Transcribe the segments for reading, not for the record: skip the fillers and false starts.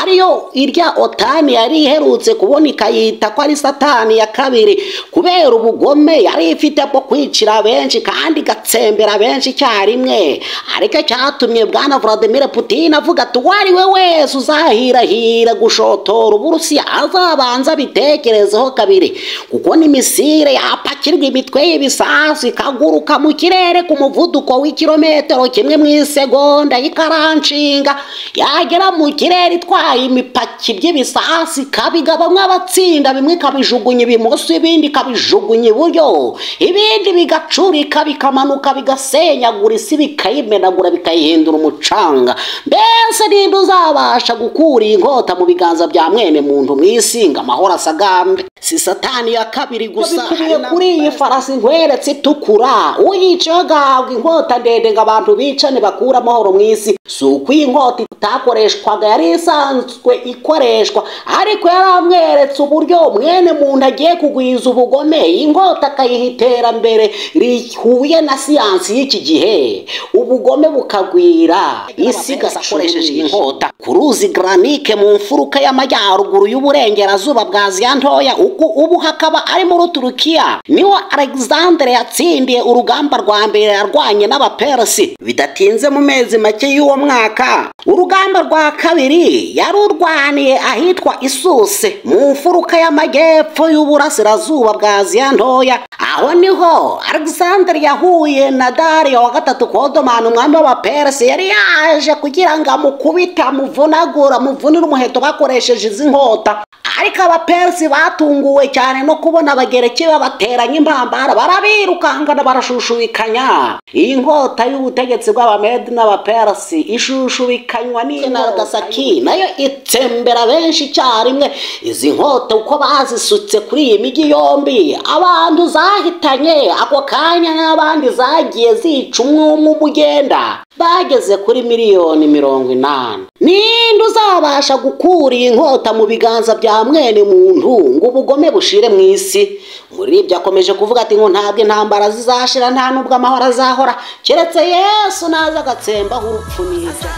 ariyo irya otani yari iherutse kubona ikayita ko ari satani ya kabiri kubera ubugome yari ifite bwo kwicira benshi kandi gatsembera benshi icyarimwe. Ariko cyatumye bwana Vladimir Putin avuga ati wari we wese uzahirahira gushotora Uburusiya azabanza bitekerezeho kabiri, kuko ni misile yapakirwa imitwe y'ibisasu ikaguruka mu kirere ku muvuduko w'ikirometero kimwe mu isegonda y'ikaranshinga, yagera mu kirere itwaye imipaki by'ibisasu ikabigabamwo abatsinda, bimwe ikabijugunya ibumoso ibindi ikabijugunya iburyo, ibindi bigacurika bikamanuka bigasenyagura isi bikayimenagura bikayihindura umucanga. Mbese ninde uzabasha gukura inkota mu biganza bya mwene muntu mw'isi ngo amahoro asagambe? Si satani ya kabiri gusa, bikubiye kuri iyi farasi nkweretse itukura uyicayeho agahabwa inkota ndende ngo abantu bicane bakura amahoro mw'isi. Si uko iyi nkota itakoreshwaga, yari isanzwe ikoreshwa, ariko yaramweretse uburyo mwene muntu agiye kugwiza ubugome, iyi nkota akayiha iterambere rihuye na siyansi y'iki gihe, ubugome bukagwira, isi igakoresheje iyi nkota. Ku ruzi Granike mu mfuruka y'amajyaruguru y'uburengerazuba bwa Aziya ntoya, ubu hakaba ari muri Turukiya, niho Alexandre yatsindiye urugamba rwa mbere yarwanye n'Abapersi. Bidatinze mu mezi make y'uwo mwaka, urugamba rwa kabiri yarurwaniye ahitwa Isuse mu mfuruka y'amajyepfo y'uburasirazuba bwa Aziya ntoya. Aho niho Alexandre yahuye na Dario wa gatatu Kodomani, umwami w'Abapersi. Yari yaje kugira ngo amukubite amuvunagura, amuvunire umuheto bakoresheje izi nkota, ariko Abapersi batunguwe cyane no kubona Abagereki babateranya impambara, barabirukangana barashushubikanya. Iyi nkota y'ubutegetsi bw'Abamedi n'Abapersi ishushubikanywa n'Inagasaki, nayo itsembera benshi icyarimwe. Izi nkota uko bazisutse kuri iyi migi yombi, abantu zahitanye ako kanya n'abandi zagiye zica umwe umugenda, bageze kuri miliyoni 80. Ninde uzabasha gukura iyi nkota mu biganza bya mwene muntu ngo ubugome bushire mu isi? Muri ibyo akomeje kuvuga ati ngo ntabwo intambara zizashira, nta nubwo amahoro azahora, keretse Yesu naza agatsembaho urupfu n'ibyo.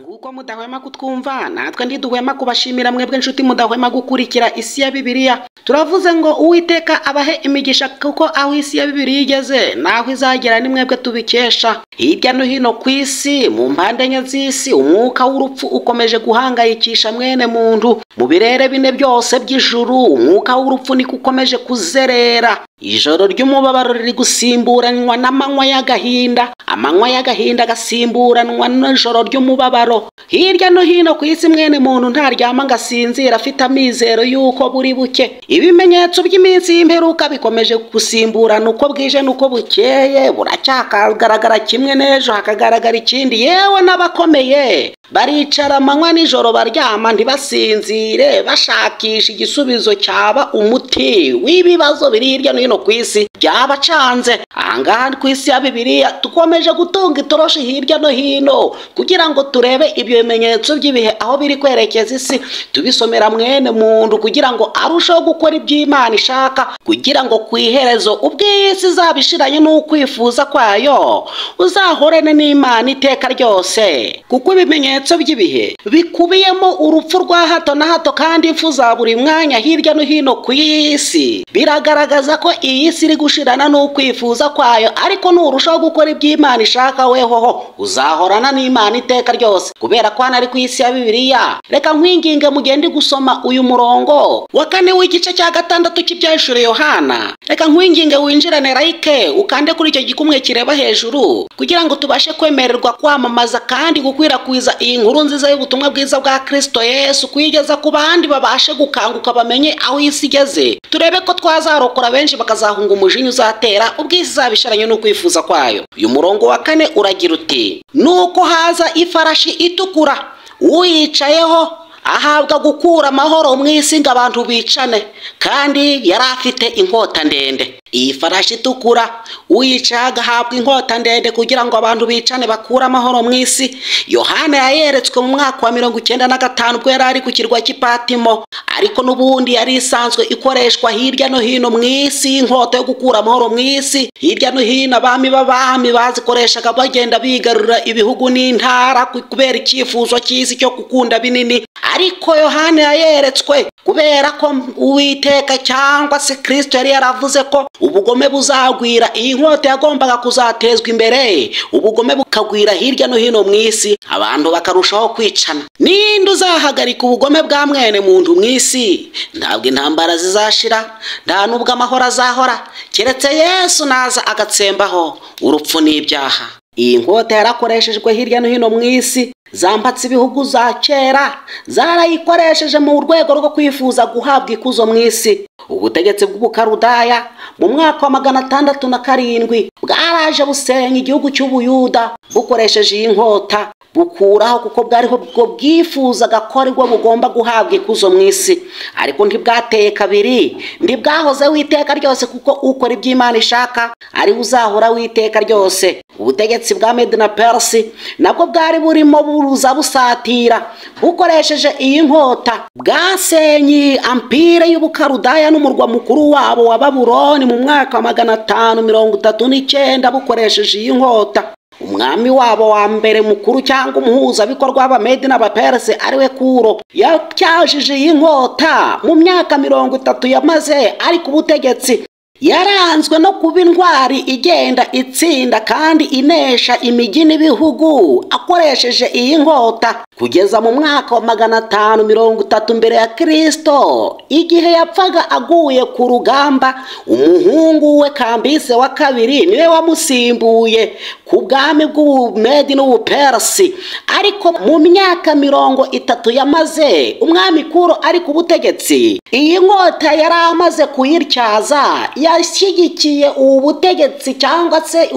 Nguko mudahwema kutwumva, natwe ndiduhwema kubashimira mwebwe nshuti mudahwema gukurikira isi ya Bibiliya. Turavuze ngo Uwiteka abahe imigisha, kuko aho isi ya Bibiliya igeze naho izagera ni mwebwe tubikesha. Hirya no hino ku isi, mu mpande enye z'isi, umwuka w'urupfu ukomeje guhangayikisha mwene muntu. Mu birere bine byose by'ijuru, umwuka w'urupfu niko ukomeje kuzerera. Ijoro ry'umubabaro riri gusimburanwa n'amanywa y'agahinda, amanywa y'agahinda agasimburanwa n'ijoro ry'umubabaro. Hirya no hino ku isi mwene muntu ntaryama ngo asinzira afite amizero y'uko buri buke. Ibimenyetso by'iminsi y'imperuka bikomeje gusimburana uko bwije n'uko bukeye, buracyagaragara kimwe n'ejo hakagaragara ikindi. Yewe n'abakomeye baricara amanywa n'ijoro baryama ntibasinzire, bashakisha igisubizo cyaba umuti w'ibibazo biri hirya no hino ku isi byabacanze. Ahangaha ku isi ya Bibiliya tukomeje gutunga itoroshi hirya no hino kugira ngo turebe ibyo bimenyetso by'ibihe aho biri kwerekeza isi, tubisomera mwene muntu kugira ngo arusheho gukora iby'Imana ishaka, kugira ngo ku iherezo ubw'isi izabishiranye n'ukwifuza kwayo uzahorane n'Imana iteka ryose. Kuko ibimenyetso by'ibihe bikubiyemo urupfu rwa hato na hato kandi impfu za buri mwanya hirya no hino ku isi, biragaragaza ko iyi si iri gushirana n'ukwifuza kwayo, ariko nurushaho gukora iby'Imana ishaka wehoho uzahorana n'Imana iteka ryose. Kubera ko hano ari ku isi ya Bibiliya, reka nkwinginge mugende gusoma uyu murongo wa 4 w'igice cya 6 cy'ibyahishuriwe Yohana. Reka nkwinginge winjirane like ukande kuri icyo gikumwe kireba hejuru, kugira ngo tubashe kwemererwa kwamamaza kandi gukwirakwiza iyi nkuru nziza y'ubutumwa bwiza bwa Kristo Yesu, kuyigeza ku bandi babashe gukanguka bamenye aho isi igeze. Turebe ko twazarokora benshi bakazahunga umujinya uzatera ubw'isi izabisharanye n'ukwifuza kwayo. Uyu murongo wa 4 uragira uti: nuko haza ifarashi itukura, uyicayeho ahabwa gukura amahoro mu isi ngo abantu bicane, kandi yari afite inkota ndende. Iyi farashi itukura uyicaye agahabwa inkota ndende kugira ngo abantu bicane bakure amahoro mu isi. Yohana yayeretswe mu mwaka wa 95 ubwo yari ari ku kirwa cy'Ipatimo, ariko n'ubundi yari isanzwe ikoreshwa hirya no hino mu isi. Inkota yo gukura amahoro mu isi, hirya no hino abami b'abami bazikoreshaga bagenda bigarurira ibihugu n'intara kubera icyifuzo cy'isi cyo gukunda binini. Ariko Yohana yayeretswe kubera ko Uwiteka cyangwa se Kristo yari yaravuze ko ubugome buzagwira. Iyi nkota yagombaga kuzatezwa imbere, ubugome bukagwira hirya no hino mu isi, abantu bakarushaho kwicana. Ninde uzahagarika ubugome bwa mwene muntu mu isi? Ntabwo intambara zizashira, nta nubwo amahoro azahora, keretse Yesu naza agatsembaho urupfu n'ibyaha. Iyi nkota yarakoreshejwe hirya no hino mu isi. Zambatse ibihugu za kera zarayikoresheje mu rwego rwo kwifuza guhabwa ikuzo mu isi. Ubutegetsi bw'Ubukarudaya mu mwaka wa 607 bwaraje busenya igihugu cy'Ubuyuda bukoresheje iyi nkota, bukuraho kuko bwariho bwo bwifuzaga ko aribwo bugomba guhabwa ikuzo mu isi. Ariko ntibwateye kabiri, ntibwahoze witeka ryose, kuko ukora iby'Imana ishaka ari uzahora witeka ryose. Ubutegetsi bwa Mede na Persi nabwo bwari burimo buruza busatira bukoresheje iyi nkota. Bwasenye ampire y'Ubukarudaya n'umurwa mukuru wabo wa Babuloni mu mwaka wa 539 bukoresheje iyi nkota. Umwami wabo wa mbere mukuru cyangwa umuhuzabikorwa w'Abamedi n'Abaperesi ariwe Kuro yacyajije iyi nkota mu myaka 30 yamaze ari ku butegetsi. Yaranzwe no kuba intwari igenda itsinda kandi inesha imijyi n'ibihugu akoresheje iyi nkota, kugeza mu mwaka wa 530 mbere ya Kristo, igihe yapfaga aguye ku rugamba. Umuhungu we Kambise wa kabiri niwe wamusimbuye ku bwami bw'Ubumedi n'Ubupersi. Ariko mu myaka 30 yamaze umwami Kuro ari ku butegetsi, iyi nkota yari amaze kuyityaza. Yashyigikiye ubu butegetsi cyangwa se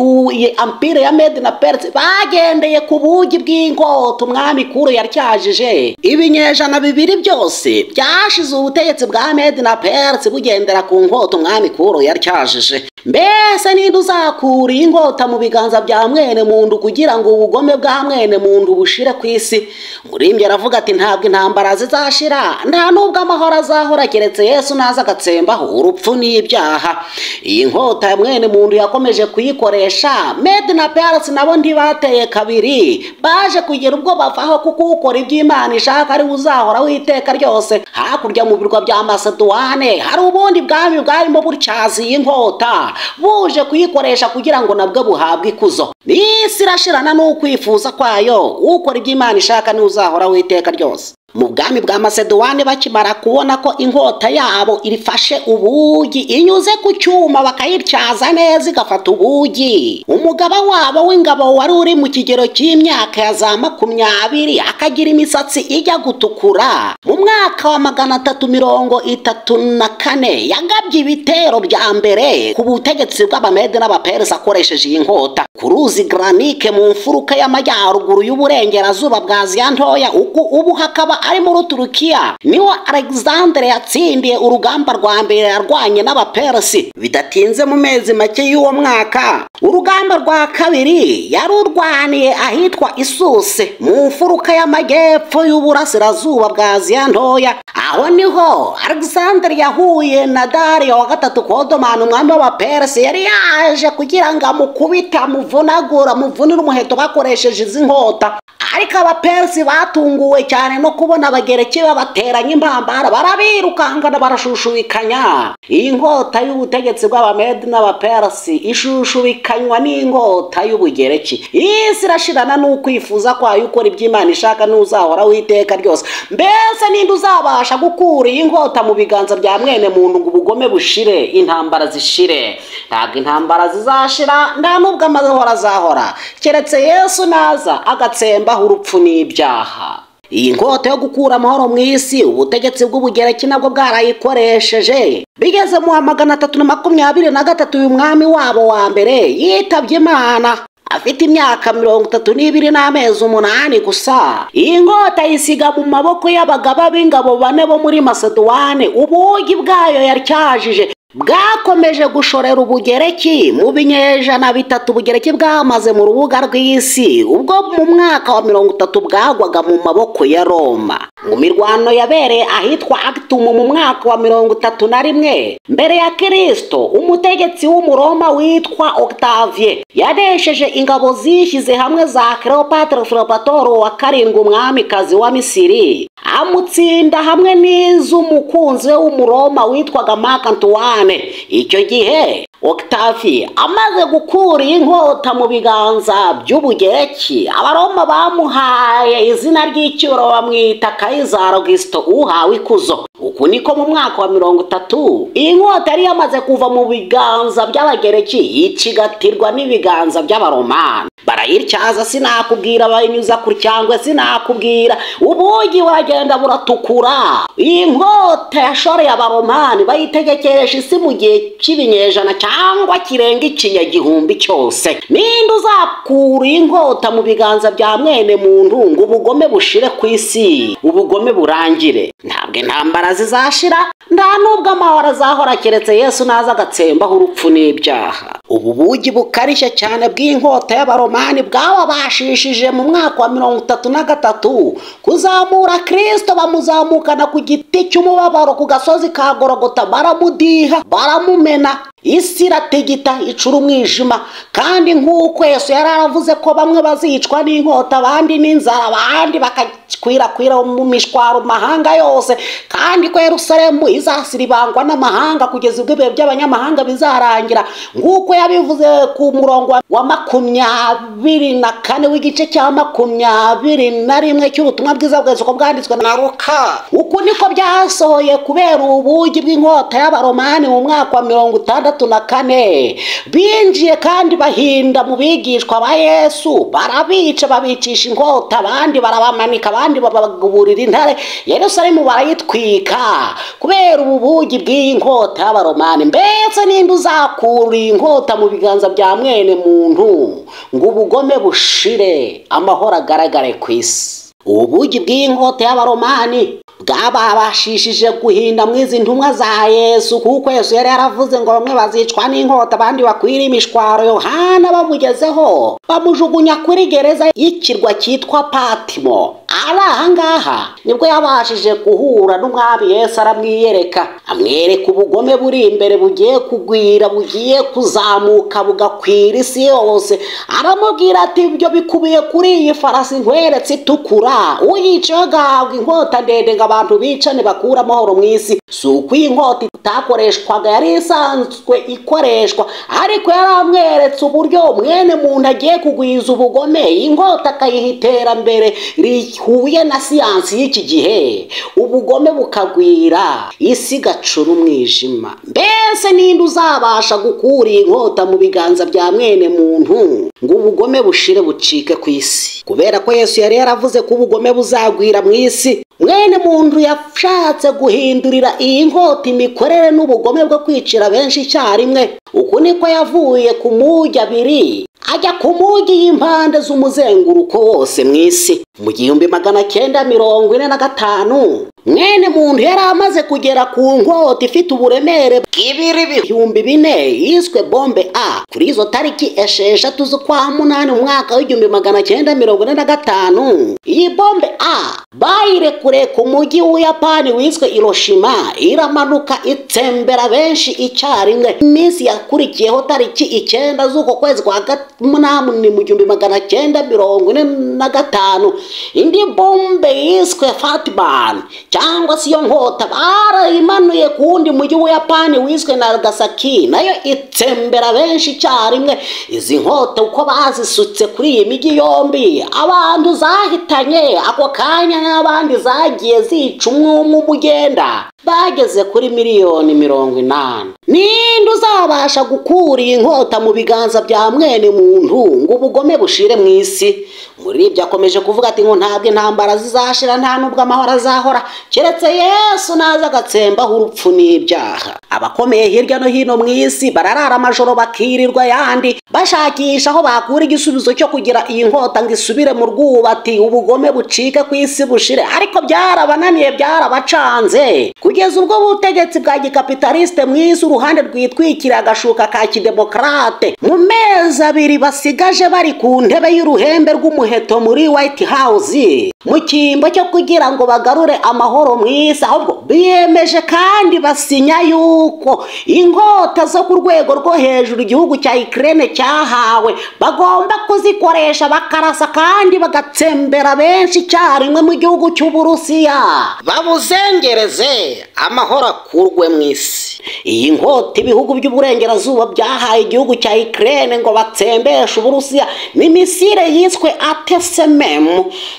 ampire ya Mede na Persi bagendeye ku bugi bw'inkota umwami Kuro yaryajije. Ibinyejana 2 byose byashize ubutegetsi bwa Mede na Persi bugendera ku nkota umwami Kuro yaryajije. Mbese ninde uzakura inkota mu biganza bya mwene muntu kugira ngo ubugome bwa mwene muntu bushire ku isi? Murimbye aravuga ati ntabwo intambara zizashira, nta nubwo amahoro azahora, keretse Yesu naza agatsembaho urupfu n'ibyaha. Iyi nkota ya mwene muntu yakomeje kuyikoresha. Mede na Persi nabo ntibateye kabiri, baje kugira ubwo bavaho, kuko ukora iby'Imana ishaka ari uzahora witeka ryose. Hakurya mu birwa bya Masedwane hari ubundi bwami bwarimo butyaza iyi nkota, buje kuyikoresha kugira ngo nabwo buhabwe ikuzo. Isi irashirana n'ukwifuza kwayo, ukora iby'Imana ishaka ni uzahora witeka ryose. Mu bwami bwa Masedwane bakimara kubona ko inkota yabo irifashe ubugi, inyuze ku cyuma bakayityaza neza igafata ubugi, umugaba wabo w'ingabo wari uri mu kigero cy'imyaka ya za 20 akagira imisatsi ijya gutukura, mu mwaka wa 334 yagabye ibitero bya mbere ku butegetsi bw'Abamede n'Abaperesi akoresheje iyi nkota. Ku ruzi Granike mu mfuruka y'amajyaruguru y'uburengerazuba bwa Aziya ntoya, ubu hakaba ari muri Turukiya, niho Alexandre yatsindiye urugamba rwa mbere yarwanye n'Abaperesi. Bidatinze mu mezi make y'uwo mwaka, urugamba rwa kabiri yarurwaniye ahitwa Isuse mu mfuruka y'amajyepfo y'uburasirazuba bwa Aziya ntoya. Aho niho Alexandre yahuye na Dario wa gatatu Kodomani, umwami w'Abaperesi. Yari yaje kugira ngo amukubite, amuvunire umuheto bakoresheje izi nkota. Ariko Abaperesi batunguwe cyane no kubona Abagereki babateranya impambara, barabirukangana barashushubikanya. Iyi nkota y'ubutegetsi bw'Abamede n'Abaperesi ishushubikanywa n'inkota y'Ubugereki. Isi irashirana n'ukwifuza kwayo, ukora iby'Imana ishaka n'uzahora witeka ryose. Mbese ninde uzabasha gukura iyi nkota mu biganza bya mwene muntu ngo ubugome bushire, intambara zishire? Ntabwo intambara zizashira, nta nubwo amahoro azahora, keretse Yesu naza agatsembaho urupfu n'ibyaha. Iyi nkota yo gukura amahoro mu isi ubutegetsi bw'Ubugereki nabwo bwarayikoresheje. Bigeze mu 323 uyu mwami wabo wa mbere yitabye Imana. afite imyaka 32 n'amezi 8 gusa. Iyi nkota yisiga mu maboko y'abagaba b'ingabo 4 bo muri Macedoine. Ubugi bwayo yaryajije bwakomeje gushorera Ubugereki mu binyejana 3. Ubugereki bwamaze mu rubuga rw'isi ubwo mu mwaka wa 30 bwagwaga mu maboko ya Roma. Mu mirwano yabereye ahitwa Actium mu mwaka wa 31 mbere ya Kristo, umutegetsi w'Umuroma witwa Octavie yanesheje ingabo zishyize hamwe za Cleopatra Philopator wa 7 umwamikazi wa Misiri, amutsinda hamwe n'iz'umukunzi we w'Umuroma witwaga Mark Antoine. Icyo gihe Octavie amaze gukura inkota mu biganza by'Ubugereki, Abaroma bamuhaye izina ry'icyubahiro bamwita Kaisar Augusto, uhawe ikuzo. Uku niko mu mwaka wa 30 iyi nkota yari yamaze kuva mu biganza by'Abagereki icigatirwa n'ibiganza by'Abaromani. Barayityaza sinakubwira, bayinyuza ku cyangwe sinakubwira, ubugi buragenda buratukura. Iyi nkota yashoreye Abaromani bayitegekeresha isi mu gihe cy'ibinyejana cyangwa kirenga ikinyagihumbi cyose. Ninde uzakura inkota mu biganza bya mwene muntu ngo ubugome bushire ku isi, ubugome burangire? Ntabwo intambara zizashira, nta nubwo amahoro azahora keretse Yesu naza agatsembaho urupfu n'ibyaha. Ubu bugi bukarishye cyane bw'inkota y'Abaromani bwababashishije mu mwaka wa 33 kuzamura Kristo, bamuzamukana ku giti cy'umubabaro ku gasozi ka Golgota, baramudiha baramumena, isi iratigita icura umwijima. Kandi nk'uko Yesu yari aravuze ko bamwe bazicwa n'inkota, abandi n'inzara, abandi bakakwirakwira mu mishwaro mahanga yose, kandi ko Yerusalemu izasiribangwa n'amahanga kugeza ubwo ibihe by'abanyamahanga bizarangira, nk'uko yabivuze ku murongo wa 24 w'igice cya 21 cy'ubutumwa bwiza bwese ko bwanditswe na Luka. Uku niko byasohoye kubera ubugi bw'inkota y'Abaromani mu mwaka wa 64. Binjiye kandi bahinda mu bigishwa ba Yesu, barabica babicisha inkota, abandi barabamanika, abandi babagaburira intare, Yerusalemu barayitwika kubera ubugi bw'iyi nkota y'Abaromani. Mbese ninde uzakura inkota mu biganza bya mwene muntu ngo ubugome bushire, amahoro agaragare ku isi? Ubugi bw'inkota y'Abaromani bwababashishije guhinda mwizi ntumwa za Yesu, kuko Yesu yari yaravuze ngo bamwe bazicwa n'inkota, abandi bakwira imishwaro. Yohana bamugezeho bamujugunya kuri gereza y'ikirwa cyitwa Patimo. Ahangaha nibwo yabashije guhura n'umwami Yesu, aramwiyereka, amwereka ubugome buri imbere bugiye kugwira, bugiye kuzamuka bugakwira isi yose. Aramubwira ati ibyo bikubiye kuri iyi farasi nkweretse itukura, uyicaye agahabwa inkota ndende ngo abantu bicane bakura amahoro mu isi. Si uko iyi nkota itakoreshwaga, yari isanzwe ikoreshwa, ariko yaramweretse uburyo mwene muntu agiye kugwiza ubugome, inkota akayiha iterambere rihuye na siyansi y'iki gihe, ubugome bukagwira, isi igacura umwijima. Mbese ninde uzabasha gukura inkota mu biganza bya mwene muntu ngo ubugome bushire bucike ku isi? Kubera ko Yesu yari yaravuze ko ubugome buzagwira mu isi, mwene muntu yashatse guhindurira iyi nkota imikorere n'ubugome bwo kwicira benshi icyarimwe. Uku niko yavuye ku mugi abiri ajya ku mugi y'impande z'umuzenguruko wose mu isi. Mu 1945 mwene muntu yari amaze kugera ku nkota ifite uburemere bw'4,000 yiswe bombe A. Kuri izo tariki 6 z'ukwa munani mu mwaka w'1945 iyi bombe A bayirekure ku mugi w'Uyapani wiswe Hiroshima, iramanuka itsembera benshi icyarimwe. Iminsi yakurikiyeho tariki 9 z'uko kwezi kwa munani mu 1945 indi bombe yiswe Fatman cyangwa si yo nkota barayimanuye ku wundi mugi w'Uyapani wiswe Nagasaki, nayo itsembera benshi icyarimwe. Izi nkota uko bazisutse kuri iyi migi yombi, abantu zahitanye ako kanya n'abandi zagiye zica umwe mu bugenda bageze kuri miliyoni 80. Ninde uzabasha gukura iyi nkota mu biganza bya mwene muntu ngo ubugome bushire mu isi? Muri ibyo akomeje kuvuga ati ngo ntabwo intambara zizashira, nta nubwo amahoro azahora keretse Yesu naza agatsembaho urupfu n'ibyaha. abakomeye hirya no hino mu isi bararara amajoro bakirirwa yandi bashakisha aho bakura igisubizo cyo kugira iyi nkota ngo isubire mu rwubati ubugome bucike ku isi bushire, ariko byarabananiye byarabacanze kugeza ubwo ubutegetsi bwa gikapitaliste mu isi uruhande rwitwikira agashuka ka kidemokrate mu mezi 2 basigaje bari ku ntebe y'uruhembe rw'umuheto muri White House mu cyimbo cyo kugira ngo bagarure amahoro mu isi, ahubwo biyemeje kandi basinya yuko inkota zo ku rwego rwo hejuru igihugu cya Ukraine cyahawe bagomba kuzikoresha bakarasa kandi bagatsembera benshi cyarimwe mu gihugu cy'Uburusiya babuzengereze amahoro akurwe mu isi. Iyi nkota ibihugu by'uburengerazuba byahaye igihugu cya Ukraine ngo batsembeshe Uburusiya ni misile yiswe ATSM,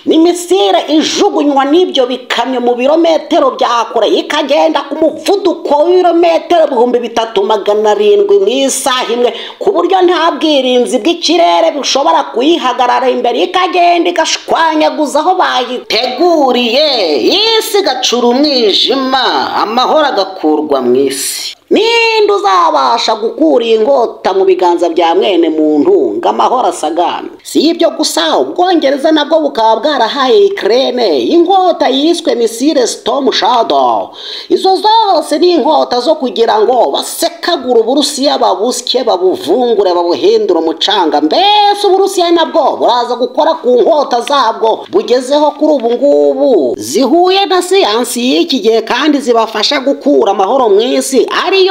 ni misile ijugunywa n'ibyo bikamyo mu birometero bya kure ikagenda ku muvuduko w'ibirometero 3700 mu isaha imwe, ku buryo nta bwirinzi bw'ikirere bushobora kuyihagarara imbere, ikagenda igashwanyaguza aho bayiteguriye, isi gacura umwijima amahoro agakurwa mu isi. Ninde uzabasha gukura inkota mu biganza bya mwene muntu ngo amahoro asagame? Si ibyo gusa, Ubwongereza nabwo bukaba bwarahaye Ukraine inkota yiswe misile Storm Shadow. Izo zose ni inkota zo kugira ngo basekagura Uburusiya babusye babuvungure babuhindura umucanga. Mbese Uburusiya nabwo buraza gukora ku nkota zabwo bugezeho kuri ubu ngubu zihuye na siyansi y'iki gihe kandi zibafasha gukura amahoro mu isi, ariyo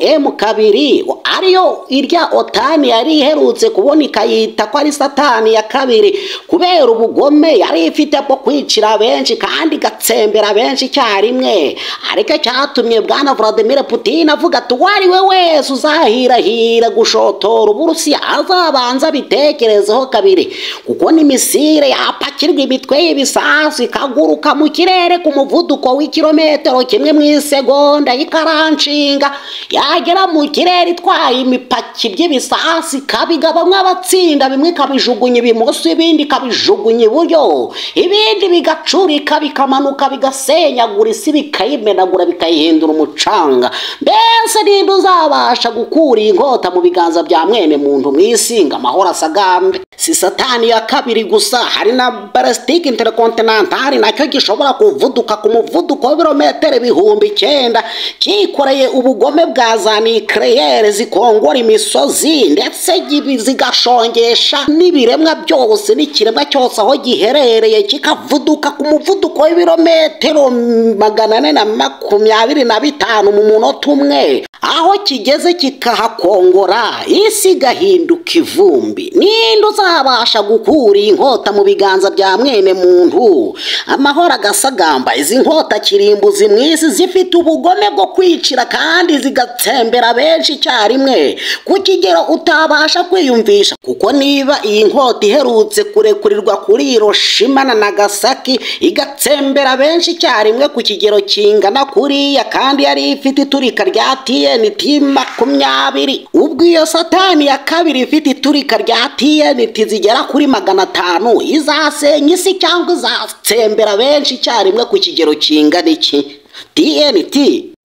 R36M2, ariyo irya OTAN yari iherutse kubona ikayita ko ari satani ya kabiri kubera ubugome yari ifite bwo kwicira benshi kandi gatsembera benshi cyarimwe, ariko cyatumye bwana Vladimir Putin avuga ati wari we wese uzahirahira gushotora Uburusiya azabanza bitekerezeho kabiri, kuko ni misile yapakirwa imitwe y'ibisasu ikaguruka mu kirere ku muvuduko w'ikirometero kimwe mu isegonda ikaranshinga, yagera mu kirere itwaye imipaki by'ibisasi ikabigabamwo abatsinda, bimwe ikabijugunya ibumoso ibindi ikabijugunya iburyo, ibindi bigacurika bikamanuka bigasenyagura isi bikayimenagura bikayihindura umucanga. Mbese ninde uzabasha gukura inkota mu biganza bya mwene muntu mu isi ngo amahoro asagambe? Si satani ya kabiri gusa, hari na ballistic intercontinental nacyo gishobora kuvuduka ku muvuduko w'ibirometero 9,000 kikoreye ubugome bwa za nucleaire zikongora imisozi ndetse zigashongesha n'ibiremwa byose n'ikiremwa cyose aho giherereye kikavuduka ku muvuduko w'ibirometero 425 mu munota umwe, aho kigeze kikahakongora isi gahinduka ivumbi. Ninde uzabasha gukura inkota mu biganza bya mwene muntu amahoro agasagamba? Izi nkota kirimbuzi mu isi zifite ubugome bwo kwicira kandi zigatsembera benshi cyarimwe ku kigero utabasha kwiyumvisha, kuko niba iyi nkota iherutse kurekurirwa kuri Hiroshima na Nagasaki igatsembera benshi cyarimwe ku kigero kingana kuriya kandi yari ifite iturika rya TNT 20, ubwo iyo satani ya kabiri ifite iturika rya TNT zigera kuri 500 izasenya isi cyangwa izatsembera benshi cyarimwe ku kigero kingana iki? TNT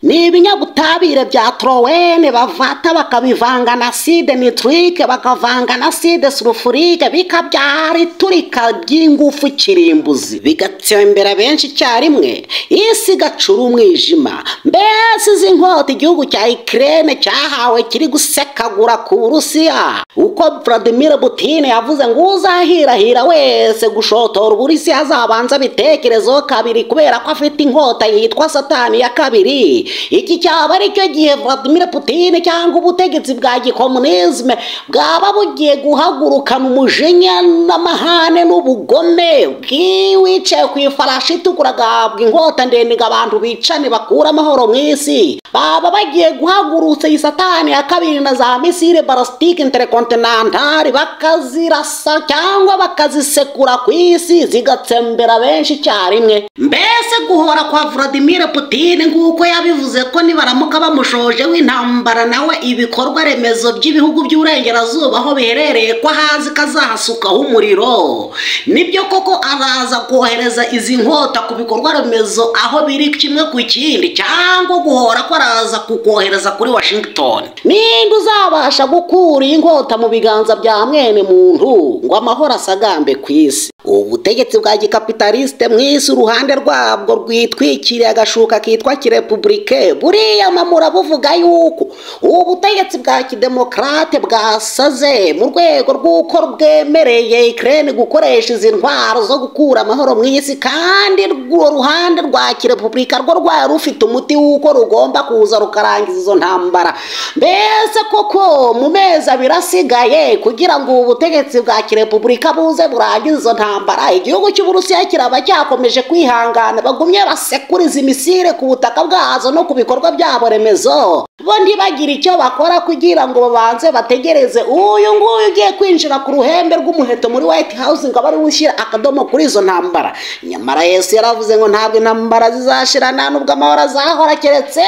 ni ibinyabutabire bya toluene bavata bakabivanga na acide nitrique bakavanga na acide sulfurique bikabyara iturika ry'ingufu kirimbuzi bigatsembera benshi cyarimwe, isi gacura umwijima. Mbese izi nkota igihugu cya Ukraine cyahawe kiri gusekagura ku Burusiya, uko Vladimir Putin yavuze ngo uzahirahira wese gushotora Uburusiya azabanza bitekerezo kabiri kubera ko afite inkota yitwa satani ya kabiri. Iki cyaba ari cyo gihe Vladimir Putin cyangwa ubutegetsi bwa gikomunisme bwaba bugiye guhagurukana umujinya n'amahane n'ubugome bwiwicaye ku ifarashi itukura agabwa inkota ndende ngo abantu bicane bakura amahoro mu isi. Baba bagiye guhagurutsa iyi satani ya kabiri na za misile ballistic intercontinental bakazirasa cyangwa bakazisekura ku isi zigatsembera benshi cyarimwe. Mbese guhora kwa Vladimir Putin nguko yabivuze bivuze ko nibaramuka bamushoje w'intambara nawe ibikorwa remezo by'ibihugu by'uburengerazuba aho biherereye ko hazi kazahasukaho umuriro. Nibyo koko araza kohereza izi nkota ku bikorwa remezo aho biri kimwe ku kindi, cyangwa guhora ko araza kukohereza kuri Washington. Ninde uzabasha gukura inkota mu biganza bya mwene muntu ngo amahoro asagambe ku isi? Ubutegetsi bwa gikapitaliste mwisi uruhande rwabwo rwitwikiriye agashuka kitwa kirepublike buriyamamura buvuga yuko ubutegetsi bwa kidemokrate bwasaze mu rwego rw'uko bwemereye Ukraine gukoresha izi ntwaro zo gukura amahoro mu isi, kandi urwo ruhande rwa kirepublika rwo rwari rufite umuti w'uko rugomba kuza rukarangiza izo ntambara. Mbese koko mu mezi abiri asigaye kugira ngo ubutegetsi bwa kirepublika buze burangiza izo ntambara, igihugu cy'Uburusiya kiraba cyakomeje kwihangana bagumye basekuriza imisire ku butaka bwazo no ku bikorwa byabo remezo, bo ntibagire icyo bakora kugira ngo babanze bategereze uyu nguyu ugiye kwinjira ku ruhembe rw'umuheto muri White House ngo bari gushyira akadomo kuri izo ntambara. Nyamara Yesu yaravuze ngo ntabwo intambara zizashira nta nubwo amahoro azahora, keretse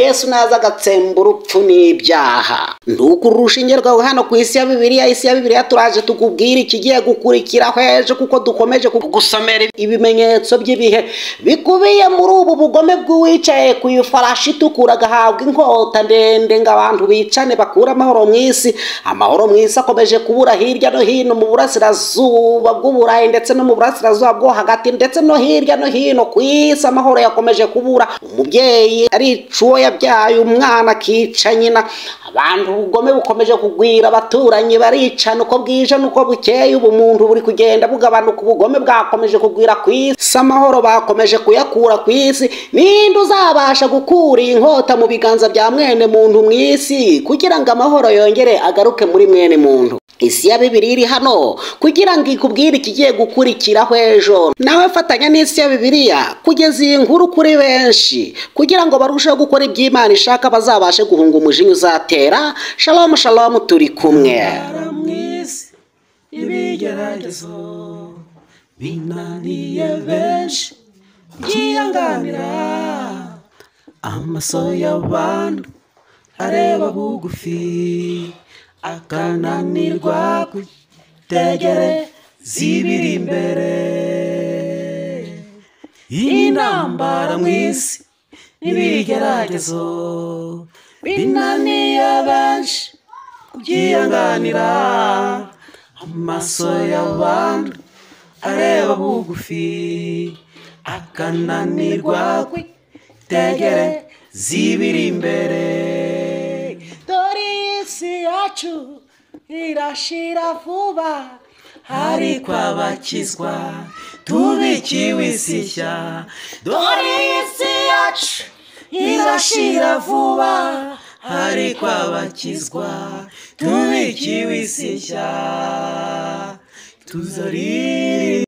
Yesu naza agatsemba urupfu n'ibyaha. Ndukuru urushinge rwawe hano ku isi ya Bibiliya. Isi ya Bibiliya turaje tukubwira ikigiye gukurikiraho ejo, kuko dukomeje kugusomera ibimenyetso by'ibihe bikubiye muri ubu bugome bw'uwicaye ku ifarashi itukura agahabwa inkota ndende ngo abantu bicane bakura amahoro mu isi. Amahoro mu isi akomeje kubura hirya no hino mu burasirazuba bw'Uburayi ndetse no mu burasirazuba bwo hagati ndetse no hirya no hino ku isi. Amahoro yakomeje kubura, umubyeyi arica uwo yabyaye, umwana akica nyina, abantu ubugome bukomeje kugwira, abaturanyi baricana uko bwije nuko bukeye, ubumuntu buri kugenda bugabanuka, ubugome bwakomeje kugwira ku isi, amahoro bakomeje kuyakura ku isi. Ninde uzabasha gukura inkota mu biganza bya mwene muntu mu isi kugira ngo amahoro yongere agaruke muri mwene muntu? Isi ya Bibiliya iri hano kugira ngo ikubwire ikigiye gukurikiraho ejo. Nawe fatanya n'isi ya Bibiliya kugeza iyi nkuru kuri benshi kugira ngo barusheho gukora iby'Imana ishaka, bazabashe guhunga umujinya uzatera. Shalom shalom, turi kumwe. Ibigeragezo binaniye benshi byihanganira, amaso y'abantu areba bugufi akananirwa gutegereza ibiri imbere. Intambara mu isi n'ibigeragezo binaniye benshi byihanganira, amaso y'abantu areba bugufi akananirwa kwitegereza ibiri imbere. Dore isi yacu irashira vuba, ariko abakizwa tubikiwe isi nshya. Dore isi yacu irashira vuba, ariko abakizwa tubikiwe isi nshya. Tuzaririmba